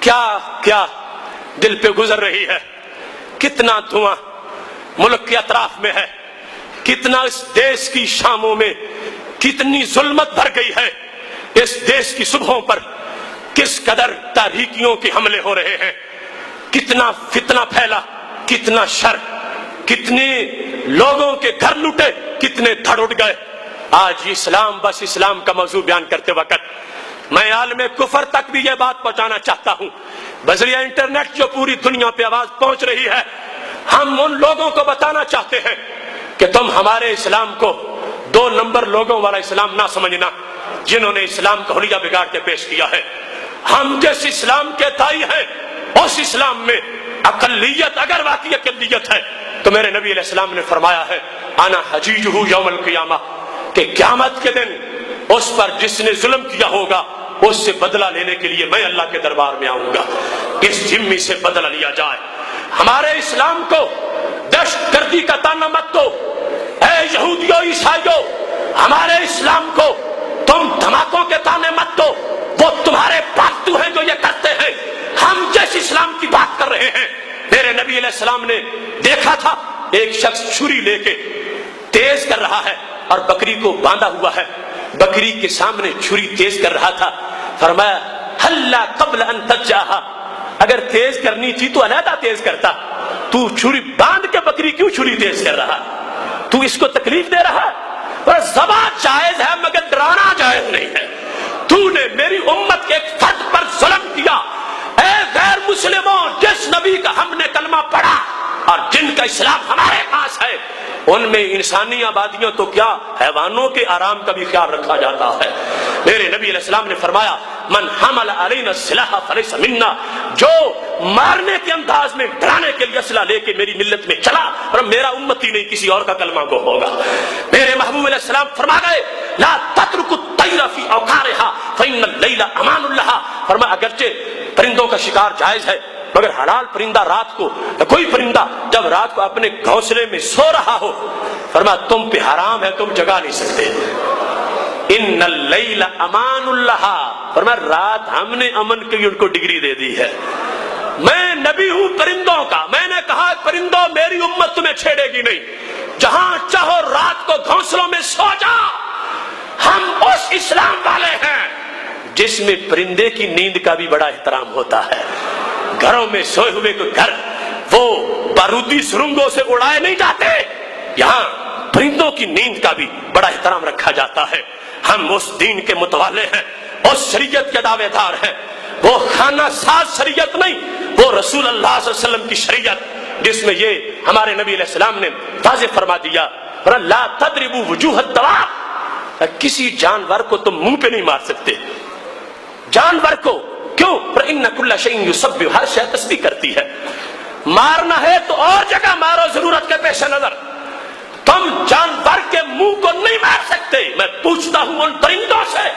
کیا کیا دل پہ گزر رہی ہے، کتنا دھواں ملک کے اطراف میں ہے، کتنا اس دیش کی شاموں میں کتنی ظلمت بھر گئی ہے، اس دیش کی صبحوں پر کس قدر تاریکیوں کے حملے ہو رہے ہیں، کتنا فتنہ پھیلا، کتنا شر، کتنے لوگوں کے گھر لوٹے، کتنے دھڑ اٹھ گئے۔ آج اسلام، بس اسلام کا موضوع بیان کرتے وقت میں عالم کفر تک بھی یہ بات پہنچانا چاہتا ہوں، بذریعہ انٹرنیٹ جو پوری دنیا پہ آواز پہنچ رہی ہے، ہم ان لوگوں کو بتانا چاہتے ہیں کہ تم ہمارے اسلام کو 2 نمبر لوگوں والا اسلام نہ سمجھنا، جنہوں نے اسلام کا حلیہ بگاڑ کے پیش کیا ہے۔ ہم جس اسلام کے دائی ہیں، اس اسلام میں اقلیت اگر واقعی اقلیت ہے تو میرے نبی علیہ السلام نے فرمایا ہے انا حجیجہ یوم القیامہ، کہ قیامت کے دن اس پر جس نے ظلم کیا ہوگا اس سے بدلہ لینے کے لیے میں اللہ کے دربار میں آؤں گا، اس ذمہ سے بدلہ لیا جائے۔ ہمارے اسلام کو دہشت گردی کا طعنہ مت دو، اے یہودیوں عیسائیوں، ہمارے اسلام کو تم دھماکوں کے طعنے مت دو، وہ تمہارے پالتو ہیں جو یہ کرتے ہیں۔ ہم جس اسلام کی بات کر رہے ہیں، میرے نبی علیہ السلام نے دیکھا تھا ایک شخص چھری لے کے تیز کر رہا ہے اور بکری کو باندھا ہوا ہے، بکری کے سامنے چھری تیز کر رہا تھا، فرمایا ہلا قبل ان تجاہا، اگر تیز کرنی تھی تو علیحدہ تیز کرتا، تو چھری باندھ کے بکری کیوں چھری تیز کر رہا، تو اس کو تکلیف دے رہا، اور ذبح جائز ہے مگر ڈرانا جائز نہیں ہے۔ تو نے میری امت کے ایک فرد پر ظلم کیا، اے غیر مسلموں، جس نبی کا ہم نے کلمہ پڑھا اور جن کا اسلام ہمارے پاس ہے، ان میں انسانی آبادیوں تو کیا حیوانوں کے آرام کا بھی خیال رکھا جاتا ہے۔ میرے نبی علیہ السلام نے فرمایا من حمل علینا السلاح فلیس منا، جو مارنے کے انداز میں ڈرانے کے لیے اسلحہ لے کے میری ملت میں چلا اور میرا امتی نہیں کسی اور کا کلمہ گو ہوگا۔ میرے محبوب علیہ السلام فرما گئے لا تترکوا الطیر فی اوقارہا فإن اللیل امان لہا، فرمایا اگرچہ پرندوں کا شکار جائز ہے مگر حلال پرندہ رات کو، کوئی پرندہ جب رات کو اپنے گھونسلے میں سو رہا ہو، فرمایا تم پہ حرام ہے، تم جگا نہیں سکتے۔ ان اللیل امان لہا، فرمایا رات ہم نے امن کی ان کو ڈگری دے دی ہے۔ میں نبی ہوں پرندوں کا، میں نے کہا پرندوں میری امت تمہیں چھیڑے گی نہیں، جہاں چاہو رات کو گھونسلوں میں سو جا۔ ہم اس اسلام والے ہیں جس میں پرندے کی نیند کا بھی بڑا احترام ہوتا ہے۔ گھروں میں سوئے ہوئے کو گھر وہ بارودی سرنگوں سے اڑائے نہیں جاتے، یہاں پرندوں کی نیند کا بھی بڑا احترام رکھا جاتا ہے۔ ہم اس دین کے متوالے ہیں، اس شریعت کے دعوے دار ہیں، وہ خانہ ساز شریعت نہیں، وہ رسول اللہ صلی اللہ علیہ وسلم کی شریعت، جس میں یہ ہمارے نبی علیہ السلام نے واضح فرما دیا لا تضربوا وجوہ الدواب، کسی جانور کو تم منہ پہ نہیں مار سکتے، جانور کو، کیوں؟ فإن كل شيء يسبح، ہر شے تسبیح کرتی ہے، مارنا ہے تو اور جگہ مارو ضرورت کے پیش نظر، تم جانور کے منہ کو نہیں مار سکتے۔ میں پوچھتا ہوں ان پرندوں سے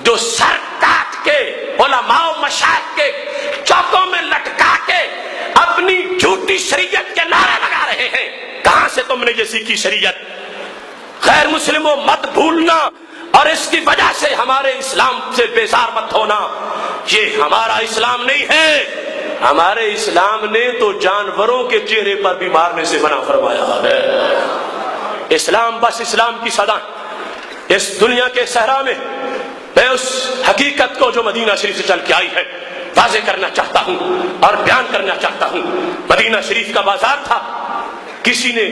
جو سر کاٹ کے علماء و مشائخ کے چوکوں میں لٹکا کے اپنی جھوٹی شریعت کے نعرے لگا رہے ہیں، کہاں سے تم نے یہ سیکھی شریعت؟ غیر مسلموں مت بھولنا، اور اس کی وجہ سے ہمارے اسلام سے بیزار مت ہونا، یہ ہمارا اسلام نہیں ہے۔ ہمارے اسلام نے تو جانوروں کے چہرے پر بھی مارنے سے منع فرمایا ہے۔ اسلام بس اسلام کی صدا، اس دنیا کے صحرا میں میں اس حقیقت کو جو مدینہ شریف سے چل کے آئی ہے واضح کرنا چاہتا ہوں اور بیان کرنا چاہتا ہوں۔ مدینہ شریف کا بازار تھا، کسی نے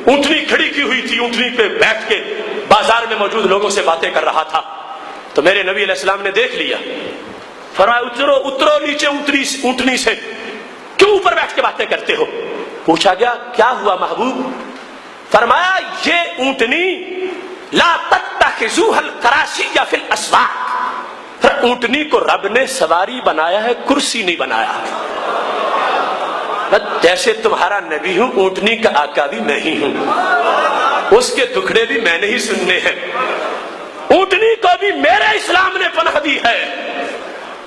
اونٹنی کھڑی کی ہوئی تھی، اونٹنی پہ بیٹھ کے بازار میں موجود لوگوں سے باتیں کر رہا تھا، تو میرے نبی علیہ السلام نے دیکھ لیا، فرمایا اترو نیچے اونٹنی سے، کیوں اوپر بیٹھ کے باتیں کرتے ہو؟ پوچھا گیا کیا ہوا محبوب؟ فرمایا یہ اونٹنی لا تتخذوها الکراسیہ فی الاسواق، اونٹنی کو رب نے سواری بنایا ہے، کرسی نہیں بنایا۔ جیسے تمہارا نبی ہوں، اونٹنی کا آقا بھی میں ہی ہوں، اس کے دکھڑے بھی میں نے ہی سننے ہیں، اونٹنی کو بھی میرے اسلام نے پناہ دی ہے۔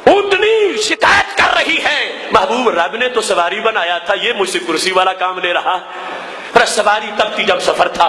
اونٹنی شکایت کر رہی ہے محبوب رب نے تو سواری بنایا تھا، یہ مجھ سے کرسی والا کام لے رہا۔ سواری تب تھی جب سفر تھا،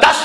10